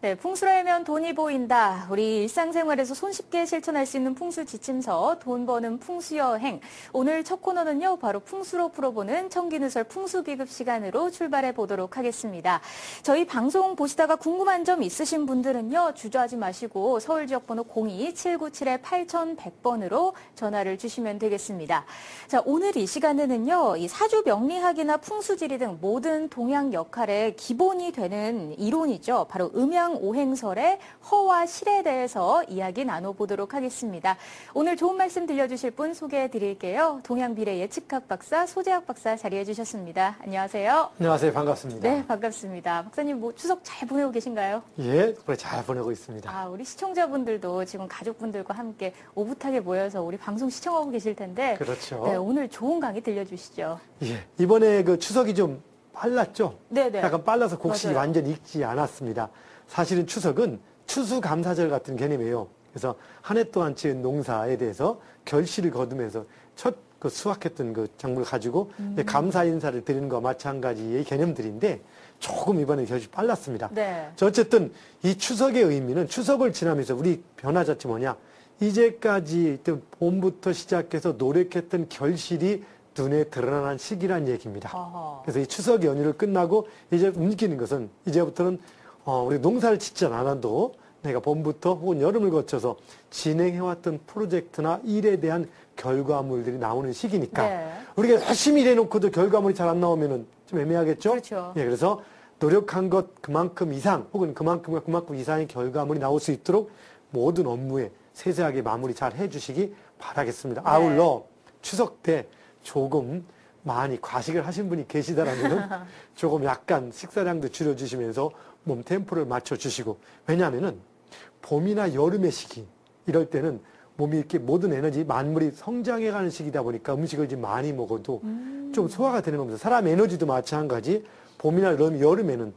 네, 풍수라면 돈이 보인다. 우리 일상생활에서 손쉽게 실천할 수 있는 풍수 지침서, 돈 버는 풍수여행. 오늘 첫 코너는요, 바로 풍수로 풀어보는 청기누설 풍수기급 시간으로 출발해 보도록 하겠습니다. 저희 방송 보시다가 궁금한 점 있으신 분들은요, 주저하지 마시고 서울 지역번호 02-797-8100번으로 전화를 주시면 되겠습니다. 자, 오늘 이 시간에는요, 이 사주 명리학이나 풍수지리 등 모든 동양 역할의 기본이 되는 이론이죠. 바로 음양오행설의 허와 실에 대해서 이야기 나눠보도록 하겠습니다. 오늘 좋은 말씀 들려주실 분 소개해 드릴게요. 동양비례 예측학 박사, 소재학 박사 자리해 주셨습니다. 안녕하세요. 안녕하세요. 반갑습니다. 네, 반갑습니다. 박사님, 추석 잘 보내고 계신가요? 예, 그래 잘 보내고 있습니다. 아, 우리 시청자분들도 지금 가족분들과 함께 오붓하게 모여서 우리 방송 시청하고 계실 텐데. 그렇죠. 네, 오늘 좋은 강의 들려주시죠. 예, 이번에 그 추석이 좀 빨랐죠? 네네. 약간 빨라서 곡식이 맞아요. 완전히 익지 않았습니다. 사실은 추석은 추수감사절 같은 개념이에요. 그래서 한 해 동안 지은 농사에 대해서 결실을 거두면서 첫 그 수확했던 그 작물을 가지고 감사 인사를 드리는 것과 마찬가지의 개념들인데 조금 이번에 결실이 빨랐습니다. 네. 어쨌든 이 추석의 의미는 추석을 지나면서 우리 변화 자체 뭐냐? 이제까지 봄부터 시작해서 노력했던 결실이 눈에 드러나는 시기란 얘기입니다. 어허. 그래서 이 추석 연휴를 끝나고 이제 움직이는 것은 이제부터는 우리 농사를 짓지 않아도 내가 봄부터 혹은 여름을 거쳐서 진행해왔던 프로젝트나 일에 대한 결과물들이 나오는 시기니까 네. 우리가 열심히 일해놓고도 결과물이 잘 안 나오면은 좀 애매하겠죠? 그렇죠. 예, 그래서 노력한 것 그만큼 이상 혹은 그만큼 이상의 결과물이 나올 수 있도록 모든 업무에 세세하게 마무리 잘 해주시기 바라겠습니다. 네. 아울러 추석 때 조금 많이 과식을 하신 분이 계시다라면 조금 약간 식사량도 줄여주시면서 몸 템포를 맞춰주시고, 왜냐하면은 봄이나 여름의 시기 이럴 때는 몸이 이렇게 모든 에너지 만물이 성장해가는 시기다 보니까 음식을 좀 많이 먹어도 좀 소화가 되는 겁니다. 사람 에너지도 마찬가지. 봄이나 여름에는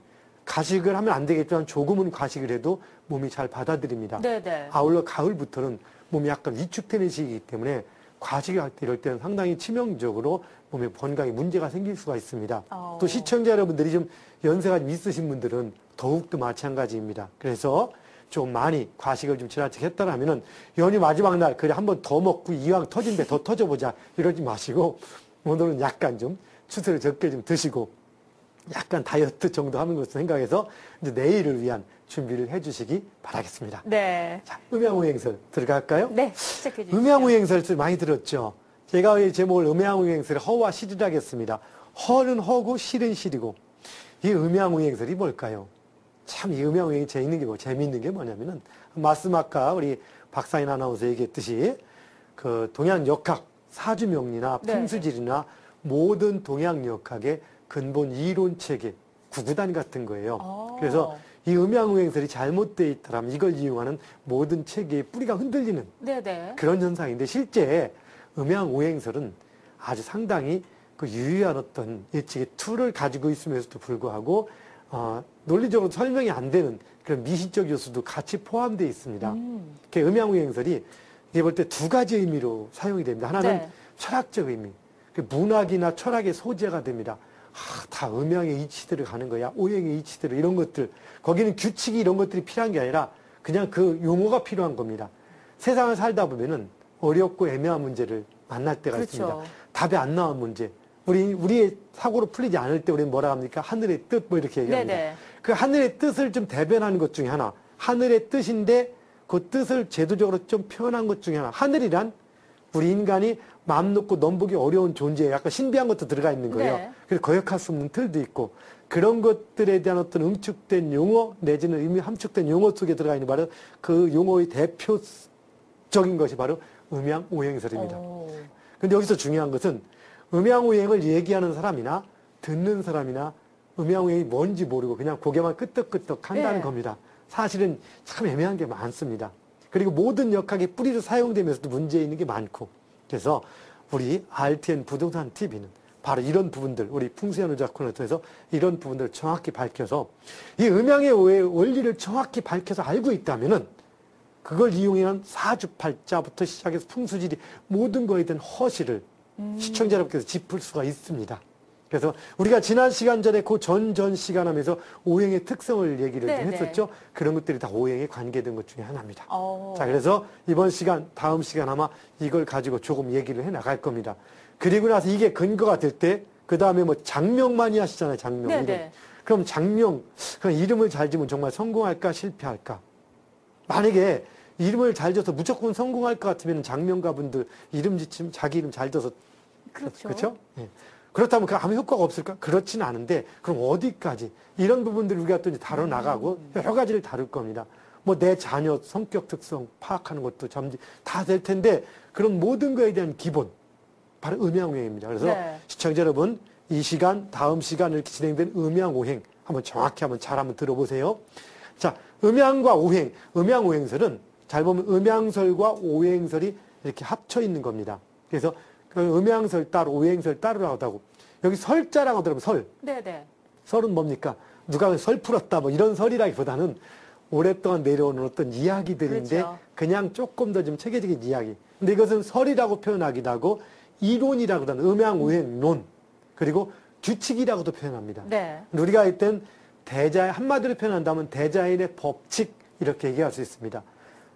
과식을 하면 안 되겠지만 조금은 과식을 해도 몸이 잘 받아들입니다. 네네. 아울러 가을부터는 몸이 약간 위축되는 시기이기 때문에 과식을 할 때 이럴 때는 상당히 치명적으로 몸에 건강에 문제가 생길 수가 있습니다. 또 시청자 여러분들이 좀 연세가 좀 있으신 분들은 더욱더 마찬가지입니다. 그래서 좀 많이 과식을 좀 지나치게 했다라면은 연휴 마지막 날 그래 한 번 더 먹고 이왕 터진 배 더 터져보자 이러지 마시고 오늘은 약간 좀 추세를 적게 좀 드시고 약간 다이어트 정도 하는 것을 생각해서 이제 내일을 위한 준비를 해주시기 바라겠습니다. 네. 자, 음양오행설 들어갈까요? 네, 시작해 주시죠. 음양오행설 많이 들었죠. 제가 이 제목을 음양오행설의 허와 실이라 하겠습니다. 허는 허고 실은 실이고 이 음양오행설이 뭘까요? 참 이 음양오행이 재미있는 게 뭐냐면은 말씀 아까 우리 박사인 아나운서 얘기했듯이 그 동양역학 사주명리나 네. 풍수지리나 모든 동양역학의 근본 이론체계 구구단 같은 거예요. 그래서 이 음양오행설이 잘못되어 있다면 이걸 이용하는 모든 체계의 뿌리가 흔들리는 네네. 그런 현상인데 실제 음양오행설은 아주 상당히 그 유효한 어떤 예측의 툴을 가지고 있으면서도 불구하고 논리적으로 설명이 안 되는 그런 미시적 요소도 같이 포함되어 있습니다. 그 음양오행설이 이게 볼 때 두 가지 의미로 사용이 됩니다. 하나는 네. 철학적 의미, 문학이나 철학의 소재가 됩니다. 다 음양의 이치대로 가는 거야. 오행의 이치대로 이런 것들. 거기는 규칙이 이런 것들이 필요한 게 아니라 그냥 그 용어가 필요한 겁니다. 세상을 살다 보면은 어렵고 애매한 문제를 만날 때가 그렇죠. 있습니다. 답이 안 나온 문제. 우리의 사고로 풀리지 않을 때 우리는 뭐라 합니까? 하늘의 뜻 뭐 이렇게 얘기합니다. 네네. 그 하늘의 뜻을 좀 대변하는 것 중에 하나. 하늘의 뜻인데 그 뜻을 제도적으로 좀 표현한 것 중에 하나. 하늘이란 우리 인간이 마음 놓고 넘보기 어려운 존재예요. 약간 신비한 것도 들어가 있는 거예요. 네. 그래서 거역할 수 없는 틀도 있고 그런 것들에 대한 어떤 응축된 용어 내지는 의미 함축된 용어 속에 들어가 있는 바로 그 용어의 대표적인 것이 바로 음양오행설입니다. 근데 여기서 중요한 것은 음양오행을 얘기하는 사람이나 듣는 사람이나 음양오행이 뭔지 모르고 그냥 고개만 끄덕끄덕 한다는 네. 겁니다. 사실은 참 애매한 게 많습니다. 그리고 모든 역학의 뿌리로 사용되면서도 문제 있는 게 많고 그래서 우리 RTN 부동산 TV는 바로 이런 부분들 우리 풍수연우 작품을 통해서 이런 부분들을 정확히 밝혀서 이 음양의 원리를 정확히 밝혀서 알고 있다면은 그걸 이용한 사주팔자부터 시작해서 풍수지리 모든 거에 대한 허실을 시청자 여러분께서 짚을 수가 있습니다. 그래서 우리가 지난 시간 전에 그 전 시간 하면서 오행의 특성을 얘기를 좀 네네. 했었죠. 그런 것들이 다 오행에 관계된 것 중에 하나입니다. 어. 자, 그래서 이번 시간, 다음 시간 아마 이걸 가지고 조금 얘기를 해 나갈 겁니다. 그리고 나서 이게 근거가 될 때, 그 다음에 뭐 장명 많이 하시잖아요, 장명. 네네. 이름. 그럼 장명, 그럼 이름을 잘 지면 정말 성공할까, 실패할까? 만약에 이름을 잘 져서 무조건 성공할 것 같으면 장명가분들 이름 지침 자기 이름 잘 져서 그렇죠. 그렇죠? 예. 그렇다면 그 아무 효과가 없을까? 그렇지는 않은데 그럼 어디까지 이런 부분들을 우리가 또 이제 다뤄 나가고 여러 가지를 다룰 겁니다. 뭐 내 자녀 성격 특성 파악하는 것도 다 될 텐데 그런 모든 거에 대한 기본 바로 음양오행입니다. 그래서 네. 시청자 여러분 이 시간 다음 시간 이렇게 진행된 음양오행 한번 정확히 한번 잘 한번 들어보세요. 자, 음양과 오행, 음양오행설은 잘 보면 음양설과 오행설이 이렇게 합쳐 있는 겁니다. 그래서 그 음양설 따로 오행설 따로라고 하고 여기 설자라고 들으면 설. 네네. 설은 뭡니까? 누가 설 풀었다 뭐 이런 설이라기보다는 오랫동안 내려오는 어떤 이야기들인데 그렇죠. 그냥 조금 더 좀 체계적인 이야기. 근데 이것은 설이라고 표현하기도 하고 이론이라고 하는 음양오행론 그리고 규칙이라고도 표현합니다. 네. 우리가 이땐 한마디로 표현한다면 대자연의 법칙 이렇게 얘기할 수 있습니다.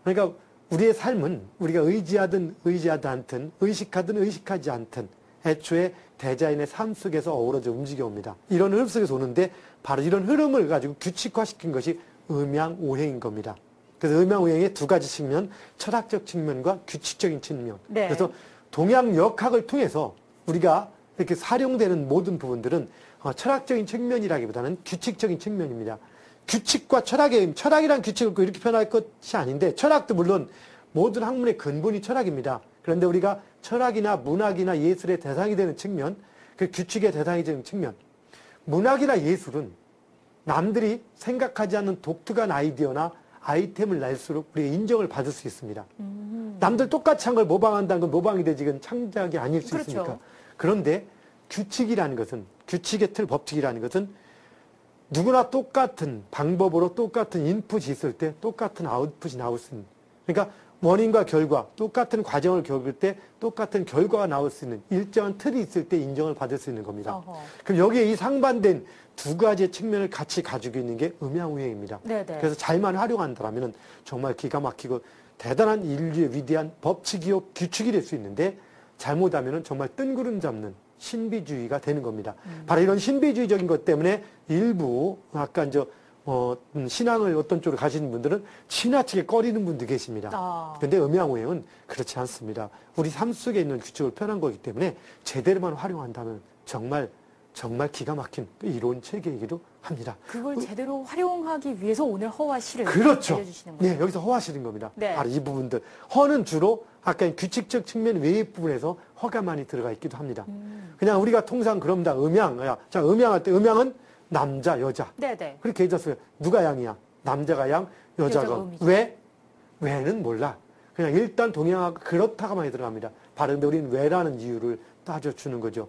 그러니까 우리의 삶은 우리가 의지하든 의지하지 않든 의식하든 의식하지 않든 애초에 대자연의 삶 속에서 어우러져 움직여옵니다. 이런 흐름 속에서 오는데 바로 이런 흐름을 가지고 규칙화시킨 것이 음양오행인 겁니다. 그래서 음양오행의 두 가지 측면, 철학적 측면과 규칙적인 측면. 네. 그래서 동양역학을 통해서 우리가 이렇게 사용되는 모든 부분들은 철학적인 측면이라기보다는 규칙적인 측면입니다. 규칙과 철학이란 규칙을 이렇게 표현할 것이 아닌데 철학도 물론 모든 학문의 근본이 철학입니다. 그런데 우리가 철학이나 문학이나 예술의 대상이 되는 측면, 그 규칙의 대상이 되는 측면, 문학이나 예술은 남들이 생각하지 않는 독특한 아이디어나 아이템을 낼수록 우리가 인정을 받을 수 있습니다. 남들 똑같이 한 걸 모방한다는 건 모방이 되지 이건 창작이 아닐 수 그렇죠. 있으니까. 그런데 규칙이라는 것은 규칙의 틀 법칙이라는 것은 누구나 똑같은 방법으로 똑같은 인풋이 있을 때 똑같은 아웃풋이 나올 수 있는 그러니까 원인과 결과 똑같은 과정을 겪을 때 똑같은 결과가 나올 수 있는 일정한 틀이 있을 때 인정을 받을 수 있는 겁니다. 어허. 그럼 여기에 이 상반된 두 가지의 측면을 같이 가지고 있는 게 음양오행입니다. 네네. 그래서 잘만 활용한다면 정말 기가 막히고 대단한 인류의 위대한 법칙이요 규칙이 될 수 있는데 잘못하면 정말 뜬구름 잡는 신비주의가 되는 겁니다. 바로 이런 신비주의적인 것 때문에 일부 아까 신앙을 어떤 쪽으로 가시는 분들은 지나치게 꺼리는 분도 계십니다. 그런데 음양오행은 그렇지 않습니다. 우리 삶 속에 있는 규칙을 표현한 거기 때문에 제대로만 활용한다면 정말 기가 막힌 이론 체계이기도 합니다. 그걸 제대로 활용하기 위해서 오늘 허와실을 그렇죠. 알려주시는 거예요. 네, 여기서 허하시는 겁니다. 네. 바로 이 부분들. 허는 주로 아까 규칙적 측면 외의 부분에서 허가 많이 들어가 있기도 합니다. 그냥 우리가 통상 그럽니다. 자, 음양할 때 음양은 남자, 여자. 네네. 그렇게 해줬어요. 누가 양이야? 남자가 양, 여자가 여자가 음이죠. 왜? 왜는 몰라. 그냥 일단 동양하고 그렇다가 많이 들어갑니다. 바로 근데 우리는 왜라는 이유를 따져주는 거죠.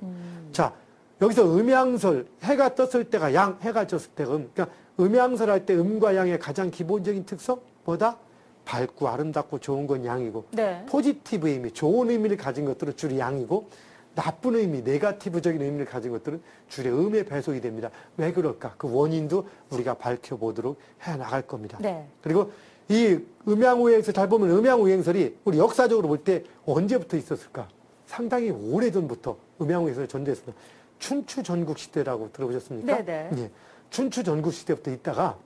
자, 여기서 음양설, 해가 떴을 때가 양, 해가 졌을 때가 그러니까 음양설 할 때 음과 양의 가장 기본적인 특성? 뭐다? 밝고 아름답고 좋은 건 양이고 네. 포지티브 의미, 좋은 의미를 가진 것들은 주로 양이고 나쁜 의미, 네가티브적인 의미를 가진 것들은 주로 음의 배속이 됩니다. 왜 그럴까? 그 원인도 우리가 밝혀보도록 해나갈 겁니다. 네. 그리고 이 음양오행설 잘 보면 음양오행설이 우리 역사적으로 볼 때 언제부터 있었을까? 상당히 오래전부터 음양오행설이 전개했습니다. 춘추 전국 시대라고 들어보셨습니까? 네네. 예. 춘추 전국 시대부터 있다가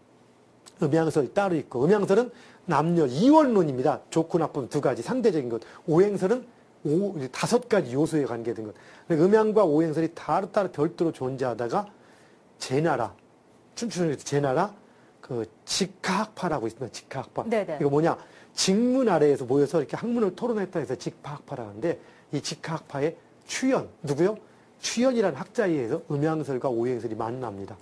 음양설이 따로 있고 음양설은 남녀 이원론입니다. 좋고 나쁜 두 가지 상대적인 것. 오행설은 다섯 가지 요소에 관계된 것. 음양과 오행설이 따로따로 별도로 존재하다가 제나라, 춘추전국에서 제나라 그 직하학파라고 있습니다. 직하학파. 네네. 이거 뭐냐? 직문 아래에서 모여서 이렇게 학문을 토론했다 해서 직파학파라고 하는데 이 직하학파의 추연, 누구요? 추연이라는 학자에 의해서 음양설과 오행설이 만납니다.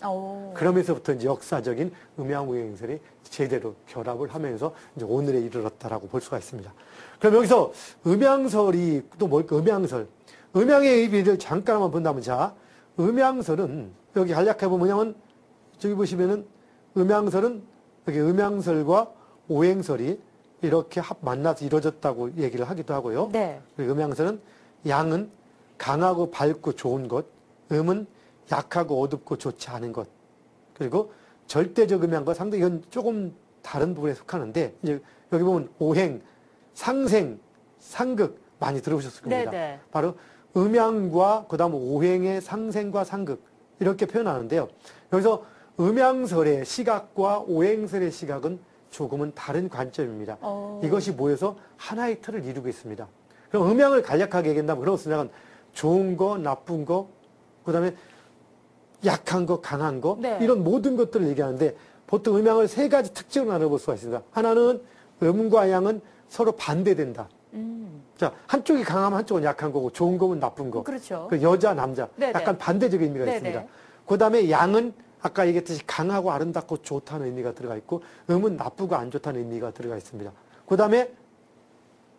그러면서부터 이제 역사적인 음양오행설이 제대로 결합을 하면서 이제 오늘에 이르렀다라고 볼 수가 있습니다. 그럼 여기서 음양설이 또 뭘까? 음양설. 음양의 의미를 잠깐 한번 본다면 자, 음양설은 여기 간략해 보면 저기 보시면은 음양설은 여기 음양설과 오행설이 이렇게 만나서 이루어졌다고 얘기를 하기도 하고요. 네. 그리고 음양설은 양은 강하고 밝고 좋은 것, 음은 약하고 어둡고 좋지 않은 것. 그리고 절대적 음양과 상대, 이건 조금 다른 부분에 속하는데, 이제 여기 보면 오행, 상생, 상극 많이 들어보셨을 겁니다. 네네. 바로 음양과 그다음 오행의 상생과 상극 이렇게 표현하는데요. 여기서 음양설의 시각과 오행설의 시각은 조금은 다른 관점입니다. 이것이 모여서 하나의 틀을 이루고 있습니다. 그럼 음양을 간략하게 얘기한다면 그런 것은 좋은 거, 나쁜 거, 그다음에 약한 거, 강한 거 네. 이런 모든 것들을 얘기하는데 보통 음양을 세 가지 특징으로 나눠볼 수가 있습니다. 하나는 음과 양은 서로 반대된다. 자, 한쪽이 강하면 한쪽은 약한 거고 좋은 거면 나쁜 거. 그렇죠. 그 여자, 남자. 네네. 약간 반대적인 의미가 네네. 있습니다. 그 다음에 양은 아까 얘기했듯이 강하고 아름답고 좋다는 의미가 들어가 있고 음은 나쁘고 안 좋다는 의미가 들어가 있습니다. 그 다음에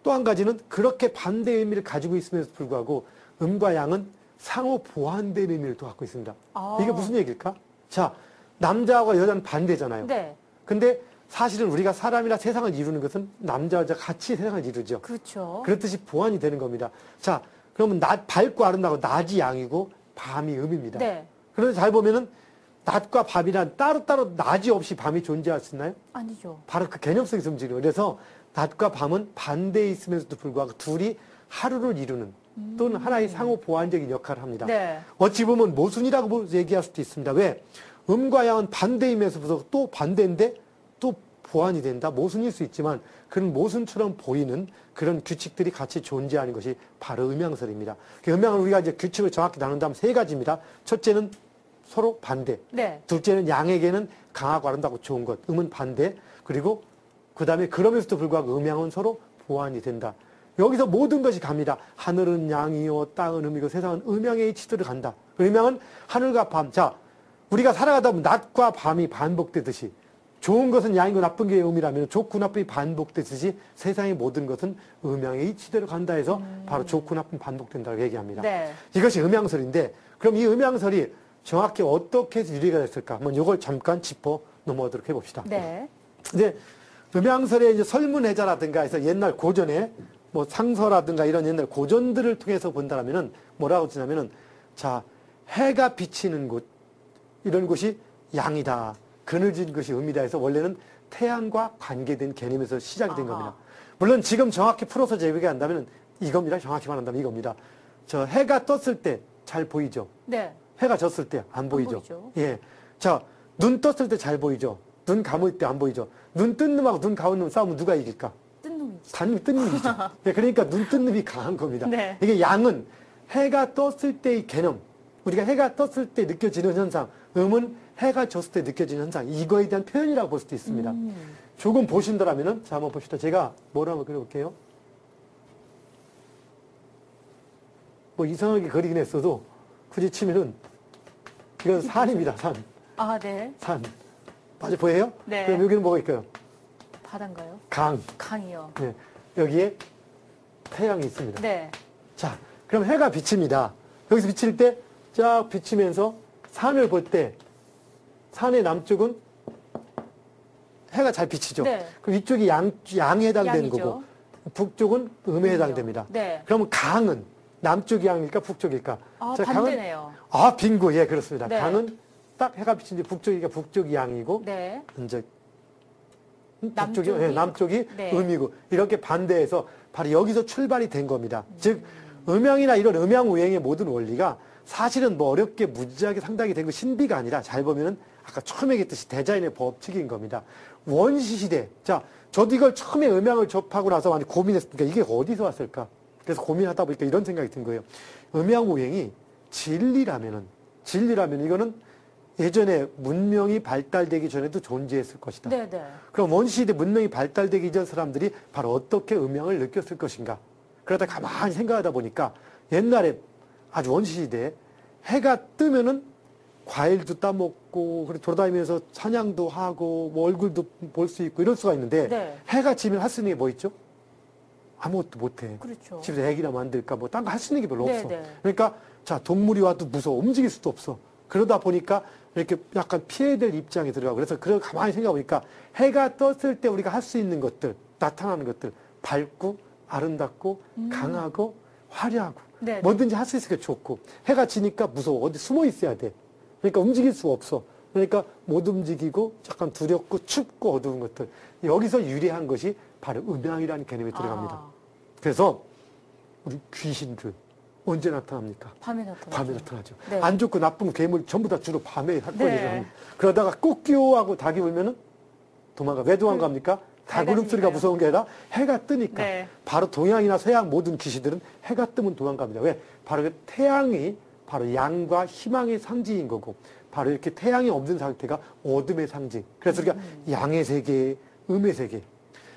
또 한 가지는 그렇게 반대 의미를 가지고 있음에도 불구하고 음과 양은 상호 보완된 의미를 또 갖고 있습니다. 이게 무슨 얘기일까? 자, 남자와 여자는 반대잖아요. 네. 근데 사실은 우리가 사람이나 세상을 이루는 것은 남자와 여자 같이 세상을 이루죠. 그렇죠. 그렇듯이 보완이 되는 겁니다. 자, 그러면 밝고 아름다고 낮이 양이고 밤이 음입니다. 네. 그런데 잘 보면은 낮과 밤이란 따로따로 낮이 없이 밤이 존재할 수 있나요? 아니죠. 바로 그 개념 속에서 움직여요. 그래서 낮과 밤은 반대에 있으면서도 불구하고 둘이 하루를 이루는 또는 하나의 상호 보완적인 역할을 합니다. 네. 어찌 보면 모순이라고 얘기할 수도 있습니다. 왜? 음과 양은 반대이면서 또 반대인데 또 보완이 된다. 모순일 수 있지만 그런 모순처럼 보이는 그런 규칙들이 같이 존재하는 것이 바로 음양설입니다. 음양을 우리가 이제 규칙을 정확히 나눈다면 세 가지입니다. 첫째는 서로 반대. 네. 둘째는 양에게는 강하고 아름답고 좋은 것. 음은 반대. 그리고 그 다음에 그러면서도 불구하고 음양은 서로 보완이 된다. 여기서 모든 것이 갑니다. 하늘은 양이요, 땅은 음이고 세상은 음양의 이치도를 간다. 음양은 하늘과 밤. 자, 우리가 살아가다 보면 낮과 밤이 반복되듯이 좋은 것은 양이고 나쁜 게 음이라면 좋고 나쁨이 반복되듯이 세상의 모든 것은 음양의 이치대로 간다 해서 바로 좋고 나쁨 반복된다고 얘기합니다. 네. 이것이 음양설인데 그럼 이 음양설이 정확히 어떻게 해서 유래가 됐을까? 한번 이걸 잠깐 짚어 넘어가도록 해봅시다. 네. 근데 음양설의 이제 설문해자라든가 해서 옛날 고전에 뭐 상서라든가 이런 옛날 고전들을 통해서 본다면은 뭐라고 쓰냐면은 자, 해가 비치는 곳 이런 곳이 양이다. 그늘진 것이 음이다 해서 원래는 태양과 관계된 개념에서 시작이 된 겁니다. 물론 지금 정확히 풀어서 제기한다면 이겁니다. 정확히 말한다면 이겁니다. 저 해가 떴을 때 잘 보이죠? 네. 해가 졌을 때 안 보이죠? 보이죠. 예. 자, 눈 떴을 때 잘 보이죠? 눈 감을 때 안 보이죠? 눈 뜬 놈하고 눈 감은 놈 싸우면 누가 이길까? 뜬 놈이지. 단히 뜬 놈이죠. 예, 그러니까 눈 뜬 놈이 강한 겁니다. 네. 이게 양은 해가 떴을 때의 개념, 우리가 해가 떴을 때 느껴지는 현상, 음은 해가 졌을 때 느껴지는 현상, 이거에 대한 표현이라고 볼 수도 있습니다. 조금 보신다면은, 자, 한번 봅시다. 제가 뭐라 한번 그려볼게요. 뭐 이상하게 그리긴 했어도, 굳이 치면은, 이건 산입니다, 산. 아, 네. 산. 맞아, 보여요? 네. 그럼 여기는 뭐가 있까요? 바다인가요? 강. 강이요. 네. 여기에 태양이 있습니다. 네. 자, 그럼 해가 비칩니다. 여기서 비칠 때, 쫙 비치면서 산을 볼 때, 산의 남쪽은 해가 잘 비치죠. 네. 그럼 이쪽이 양에 해당되는 양이죠. 거고, 북쪽은 음에 해당됩니다. 네. 그러면 강은 남쪽이 양일까, 북쪽일까? 아, 자, 반대네요. 아, 빙고. 예, 그렇습니다. 네. 강은 딱 해가 비치는데 북쪽이니까 북쪽이 양이고, 네. 이제 남쪽이? 남쪽이 네. 음이고 이렇게 반대해서 바로 여기서 출발이 된 겁니다. 즉 음양이나 이런 음양오행의 모든 원리가 사실은 뭐 어렵게 무지하게 상당히 된 거 신비가 아니라 잘 보면은 아까 처음에 얘기했듯이 대자연의 법칙인 겁니다. 원시시대. 자, 저도 이걸 처음에 음양을 접하고 나서 많이 고민했으니까 이게 어디서 왔을까? 그래서 고민하다 보니까 이런 생각이 든 거예요. 음양오행이 진리라면 이거는 예전에 문명이 발달되기 전에도 존재했을 것이다. 네, 네. 그럼 원시시대 문명이 발달되기 전 사람들이 바로 어떻게 음양을 느꼈을 것인가. 그러다 가만히 생각하다 보니까 옛날에 아주 원시시대에 해가 뜨면은 과일도 따먹고 그리고 돌아다니면서 사냥도 하고 뭐 얼굴도 볼 수 있고 이럴 수가 있는데 네. 해가 지면 할 수 있는 게 뭐 있죠? 아무것도 못해. 그렇죠. 집에서 애기나 만들까 뭐 딴 거 할 수 있는 게 별로 네, 없어. 네. 그러니까 자 동물이 와도 무서워. 움직일 수도 없어. 그러다 보니까 이렇게 약간 피해야 될 입장에 들어가고 그래서 그걸 가만히 생각해보니까 해가 떴을 때 우리가 할 수 있는 것들 나타나는 것들 밝고 아름답고 강하고 화려하고 네. 뭐든지 할 수 있으니까 좋고, 해가 지니까 무서워. 어디 숨어 있어야 돼. 그러니까 움직일 수가 없어. 그러니까 못 움직이고 약간 두렵고 춥고 어두운 것들. 여기서 유리한 것이 바로 음양이라는 개념이 들어갑니다. 그래서 우리 귀신들 언제 나타납니까? 밤에 나타나죠. 밤에 나타나죠. 네. 안 좋고 나쁜 괴물 전부 다 주로 밤에 사건이죠. 네. 그러다가 꽃기호하고 닭이 울면은 도망가. 왜 도망갑니까? 닭 울음소리가 무서운 게 아니라 해가 뜨니까. 네. 바로 동양이나 서양 모든 귀신들은 해가 뜨면 도망갑니다. 왜? 바로 그 태양이 바로 양과 희망의 상징인 거고, 바로 이렇게 태양이 없는 상태가 어둠의 상징. 그래서 우리가 양의 세계, 음의 세계.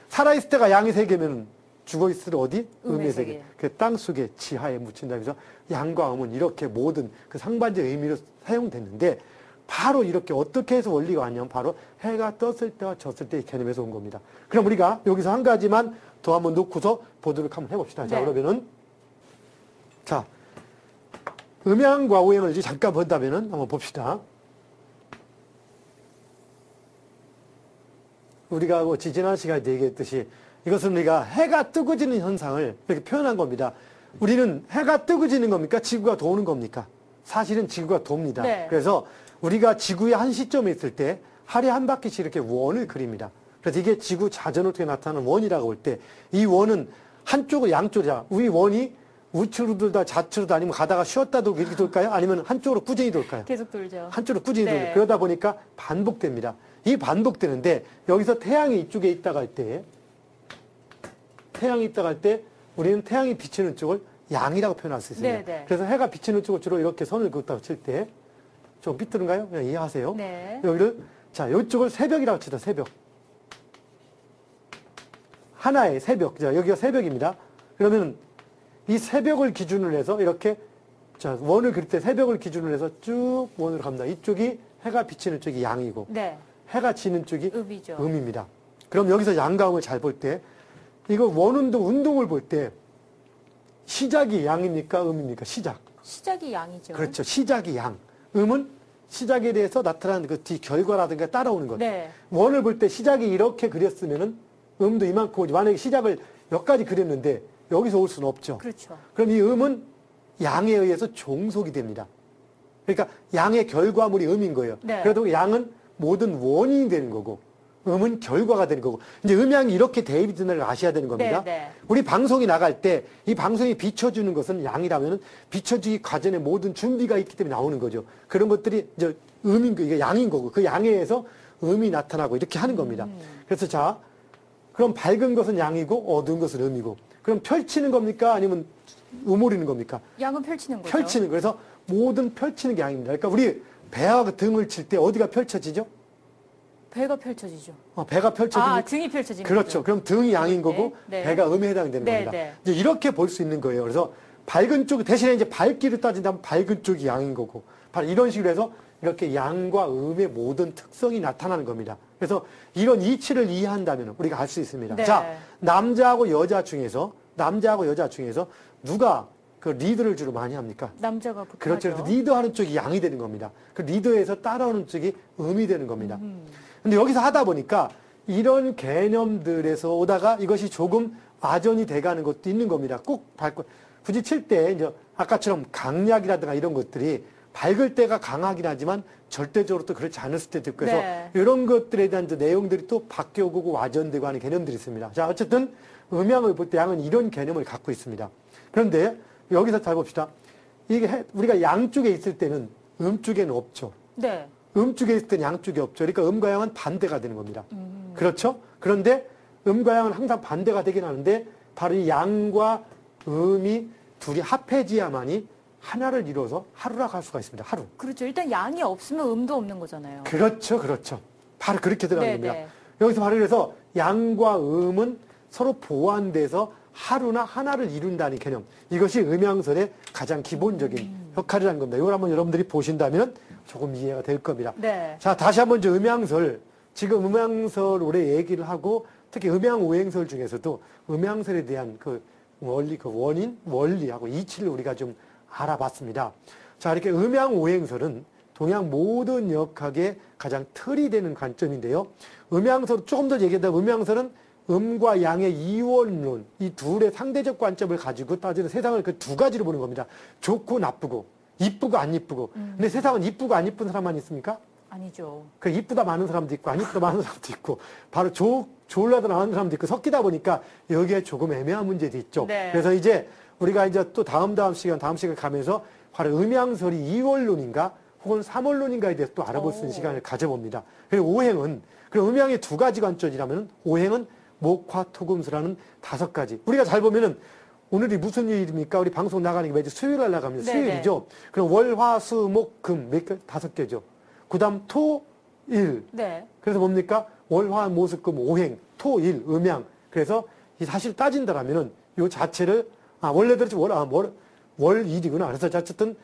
살아있을 때가 양의 세계면 죽어있을 때 어디? 음의 세계. 그 땅 속에 지하에 묻힌다. 그래서 양과 음은 이렇게 모든 그 상반적 의미로 사용됐는데, 바로 이렇게 어떻게 해서 원리가 왔냐면 바로 해가 떴을 때와 졌을 때의 개념에서 온 겁니다. 그럼 우리가 여기서 한 가지만 더 한번 놓고서 보도록 한번 해봅시다. 자, 네. 그러면은, 자, 음양과 오행을 이제 잠깐 본다면은 한번 봅시다. 우리가 뭐 지난 시간에 얘기했듯이 이것은 우리가 해가 뜨거지는 현상을 이렇게 표현한 겁니다. 우리는 해가 뜨거지는 겁니까? 지구가 도는 겁니까? 사실은 지구가 돕니다. 네. 그래서 우리가 지구의 한 시점에 있을 때 하루에 한 바퀴씩 이렇게 원을 그립니다. 그래서 이게 지구 자전을 통해 나타나는 원이라고 할 때 이 원은 한쪽으로 양쪽이야. 우리 원이 우측으로 돌다 좌측으로 다니면 가다가 쉬었다 돌고 이렇게 돌까요? 아니면 한쪽으로 꾸준히 돌까요? 계속 돌죠. 한쪽으로 꾸준히 네. 돌아요. 그러다 보니까 반복됩니다. 이 반복되는데 여기서 태양이 이쪽에 있다가 할 때 태양이 있다가 할 때 우리는 태양이 비치는 쪽을 양이라고 표현할 수 있습니다. 네, 네. 그래서 해가 비치는 쪽을 주로 이렇게 선을 그었다고 칠 때 좀 삐뚤은가요? 그냥 이해하세요. 네. 여기를 자 이쪽을 새벽이라고 치다. 새벽. 하나의 새벽. 자 여기가 새벽입니다. 그러면 이 새벽을 기준으로 해서 이렇게 자 원을 그릴 때 새벽을 기준으로 해서 쭉 원으로 갑니다. 이쪽이 해가 비치는 쪽이 양이고 네. 해가 지는 쪽이 음이죠. 음입니다. 그럼 여기서 양과 음을 잘 볼 때 이거 원운동 운동을 볼 때 시작이 양입니까? 음입니까? 시작. 시작이 양이죠. 그렇죠. 시작이 양. 음은 시작에 대해서 나타나는 그 뒤 결과라든가 따라오는 것. 네. 원을 볼 때 시작이 이렇게 그렸으면은 음도 이만큼 오지. 만약에 시작을 몇 가지 그렸는데 여기서 올 수는 없죠. 그렇죠. 그럼 이 음은 양에 의해서 종속이 됩니다. 그러니까 양의 결과물이 음인 거예요. 네. 그래도 양은 모든 원인이 되는 거고 음은 결과가 되는 거고 이제 음양이 이렇게 대입이 되는 걸 아셔야 되는 겁니다. 네, 네. 우리 방송이 나갈 때 이 방송이 비춰주는 것은 양이라면 비춰주기 과정에 모든 준비가 있기 때문에 나오는 거죠. 그런 것들이 이제 음인 거, 이게 양인 거고 그 양에 의해서 음이 나타나고 이렇게 하는 겁니다. 그래서 자, 그럼 밝은 것은 양이고 어두운 것은 음이고 그럼 펼치는 겁니까? 아니면 우물이는 겁니까? 양은 펼치는 거죠. 펼치는, 그래서 모든 펼치는 게 양입니다. 그러니까 우리 배와 등을 칠 때 어디가 펼쳐지죠? 배가 펼쳐지죠. 배가 펼쳐지는. 아, 등이 펼쳐지는 그렇죠. 거죠. 그럼 등이 양인 거고 네. 배가 음에 해당되는 네, 겁니다. 네. 이제 이렇게 볼 수 있는 거예요. 그래서 밝은 쪽 대신에 이제 밝기로 따진다면 밝은 쪽이 양인 거고 바로 이런 식으로 해서 이렇게 양과 음의 모든 특성이 나타나는 겁니다. 그래서 이런 이치를 이해한다면 우리가 알 수 있습니다. 네. 자, 남자하고 여자 중에서 누가 그 리드를 주로 많이 합니까? 남자가 보통 그렇죠. 하죠. 그래서 리드하는 쪽이 양이 되는 겁니다. 그 리드에서 따라오는 쪽이 음이 되는 겁니다. 근데 여기서 하다 보니까 이런 개념들에서 오다가 이것이 조금 와전이 돼가는 것도 있는 겁니다. 꼭 밝고 굳이 칠 때 이제 아까처럼 강약이라든가 이런 것들이 밝을 때가 강하긴 하지만 절대적으로 또 그렇지 않을 때도 있고 해서 네. 이런 것들에 대한 이제 내용들이 또 바뀌어오고 와전되고 하는 개념들이 있습니다. 자, 어쨌든 음양을 볼 때 양은 이런 개념을 갖고 있습니다. 그런데 여기서 잘 봅시다. 이게 우리가 양쪽에 있을 때는 음쪽에는 없죠. 네. 음쪽에 있을 때는 양쪽에 없죠. 그러니까 음과 양은 반대가 되는 겁니다. 그렇죠? 그런데 음과 양은 항상 반대가 되긴 하는데 바로 이 양과 음이 둘이 합해지야만이 하나를 이루어서 하루라고 할 수가 있습니다. 하루. 그렇죠. 일단 양이 없으면 음도 없는 거잖아요. 그렇죠. 그렇죠. 바로 그렇게 들어가는 네, 겁니다. 네. 여기서 바로 그래서 양과 음은 서로 보완돼서 하루나 하나를 이룬다는 개념. 이것이 음양설의 가장 기본적인 역할이라는 겁니다. 이걸 한번 여러분들이 보신다면 조금 이해가 될 겁니다. 네. 자, 다시 한번 이제 음양설. 지금 음양설 올해 얘기를 하고 특히 음양오행설 중에서도 음양설에 대한 그 원리, 그 원인, 원리하고 이치를 우리가 좀 알아봤습니다. 자, 이렇게 음양오행설은 동양 모든 역학의 가장 틀이 되는 관점인데요. 음양설, 조금 더 얘기한다면 음양설은 음과 양의 이원론, 이 둘의 상대적 관점을 가지고 따지는 세상을 그 두 가지로 보는 겁니다. 좋고 나쁘고, 이쁘고 안 이쁘고. 근데 세상은 이쁘고 안 이쁜 사람만 있습니까? 아니죠. 그 이쁘다 많은 사람도 있고 안 이쁘다 많은 사람도 있고 바로 좋으려다 많은 사람도 있고 섞이다 보니까 여기에 조금 애매한 문제도 있죠. 네. 그래서 이제 우리가 이제 또 다음 시간 가면서 바로 음양설이 이원론인가 혹은 삼원론인가에 대해서 또 알아볼 수 있는 시간을 가져봅니다. 그리고 오행은 그럼 음양의 두 가지 관점이라면 오행은 목화 토금수라는 5가지. 우리가 잘 보면은 오늘이 무슨 요일입니까? 우리 방송 나가는 게 매주 수요일 날 나갑니다. 네네. 수요일이죠. 그럼 월, 화, 수, 목, 금 5개죠. 그 다음 토, 일. 네. 그래서 뭡니까? 월, 화, 목, 수, 금, 오행, 토, 일, 음양. 그래서 이 사실 따진다라면은 요 자체를, 원래대로 월, 일이구나. 그래서 어쨌든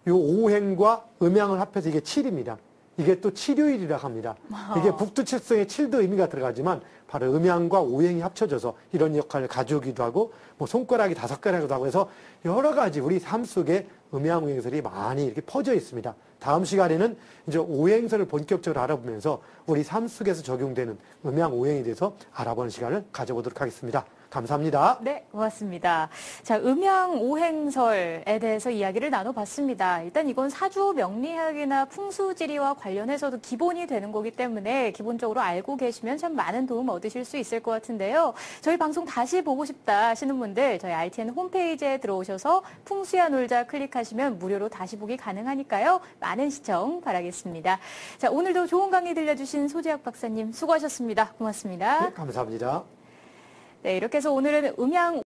요 오행과 음양을 합해서 이게 7입니다. 이게 또 칠요일이라고 합니다. 이게 북두칠성에 7도 의미가 들어가지만 바로 음양과 오행이 합쳐져서 이런 역할을 가져오기도 하고 뭐 손가락이 5가락이기도 하고 해서 여러 가지 우리 삶 속에 음양 오행설이 많이 이렇게 퍼져 있습니다. 다음 시간에는 이제 오행설을 본격적으로 알아보면서 우리 삶 속에서 적용되는 음양 오행에 대해서 알아보는 시간을 가져보도록 하겠습니다. 감사합니다. 네, 고맙습니다. 자, 음양 오행설에 대해서 이야기를 나눠봤습니다. 일단 이건 사주 명리학이나 풍수지리와 관련해서도 기본이 되는 거기 때문에 기본적으로 알고 계시면 참 많은 도움 얻으실 수 있을 것 같은데요. 저희 방송 다시 보고 싶다 하시는 분들 저희 RTN 홈페이지에 들어오셔서 풍수야 놀자 클릭하시면 무료로 다시 보기 가능하니까요. 많은 시청 바라겠습니다. 자, 오늘도 좋은 강의 들려주신 소재학 박사님 수고하셨습니다. 고맙습니다. 네, 감사합니다. 네, 이렇게 해서 오늘은 음양